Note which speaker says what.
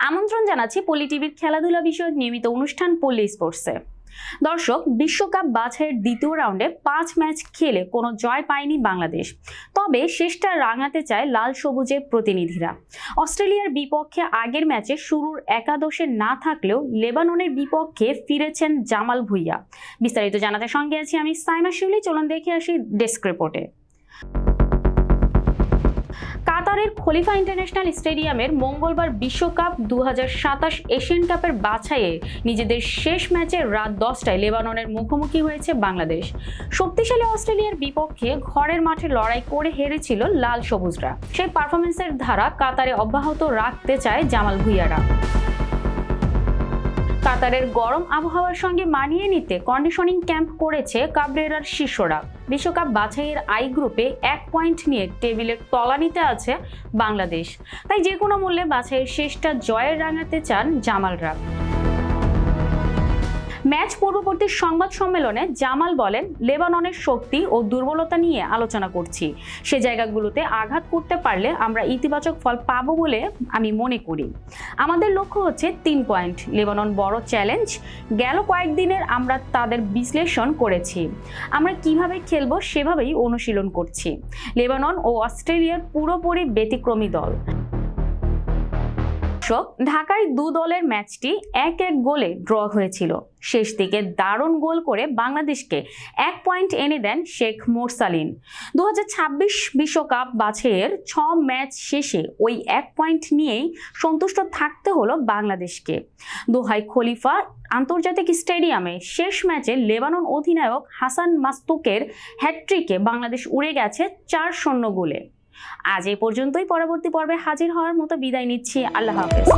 Speaker 1: আমন্ত্রণ জানাচ্ছি পল্লী টিভির খেলাধুলা বিষয়ক নিয়মিত অনুষ্ঠান পল্লী স্পোর্টসে। দর্শক, বিশ্বকাপ বাছাইয়ের দ্বিতীয় রাউন্ডে 5 ম্যাচ খেলে কোনো জয় পায়নি বাংলাদেশ। তবে শেষটা রাঙাতে চায় লাল সবুজের প্রতিনিধিরা। অস্ট্রেলিয়ার বিপক্ষে আগের ম্যাচে শুরুর একাদশে না থাকলেও লেবাননের বিপক্ষে ফিরেছেন জামাল ভুঁইয়া। বিস্তারিত জানাতে সঙ্গে আছি আমি সাইমা শিউলি। চলুন দেখে আসি ডেস্ক রিপোর্টে। কাতারের খলিফা ইন্টারন্যাশনাল স্টেডিয়ামের মঙ্গলবার বিশ্বকাপ 2027 এশিয়ান কাপের বাছাইয়ে নিজেদের শেষ ম্যাচে রাত 10টায় লেবাননের মুখোমুখি হয়েছে বাংলাদেশ। শক্তিশালী অস্ট্রেলিয়ার বিপক্ষে ঘরের মাঠে লড়াই করে হেরেছিল লাল সবুজরা। সেই পারফরমেন্সের ধারা কাতারে অব্যাহত রাখতে চায় জামাল ভুঁইয়ারা। কাতারের গরম আবহাওয়ার সঙ্গে মানিয়ে নিতে কন্ডিশনিং ক্যাম্প করেছে কাবরেরার শিষ্যরা। বিশ্বকাপ বাছাইয়ের আই গ্রুপে 1 পয়েন্ট নিয়ে টেবিলের তলানিতে আছে বাংলাদেশ। তাই যে কোনো মূল্যে বাছাইয়ের শেষটা জয়ের রাঙাতে চান জামালরা। ম্যাচ পূর্ববর্তী সংবাদ সম্মেলনে জামাল বলেন, লেবাননের শক্তি ও দুর্বলতা নিয়ে আলোচনা করছি। সে জায়গাগুলোতে আঘাত করতে পারলে আমরা ইতিবাচক ফল পাবো বলে আমি মনে করি। আমাদের লক্ষ্য হচ্ছে 3 পয়েন্ট। লেবানন বড় চ্যালেঞ্জ। গেল কয়েকদিনের আমরা তাদের বিশ্লেষণ করেছি। আমরা কিভাবে খেলবো সেভাবেই অনুশীলন করছি। লেবানন ও অস্ট্রেলিয়ার পুরোপুরি ব্যতিক্রমী দল। ঢাকায় দু দলের ম্যাচটি 1-1 গোলে ড্র হয়েছিল। শেষ দিকে দারুণ গোল করে বাংলাদেশকে 1 পয়েন্ট এনে দেন শেখ মোরসালিন। 2026 বিশ্বকাপ বাছাইয়ের 6 ম্যাচ শেষে ওই 1 পয়েন্ট নিয়েই সন্তুষ্ট থাকতে হলো বাংলাদেশকে। দোহায় খলিফা আন্তর্জাতিক স্টেডিয়ামে শেষ ম্যাচে লেবানন অধিনায়ক হাসান মাসতুকের হ্যাটট্রিকে বাংলাদেশ উড়ে গেছে 4-0 গোলে। আজ এই পর্যন্তই। পরবর্তী পর্বে হাজির হওয়ার মতো বিদায় নিচ্ছি। আল্লাহ হাফেজ।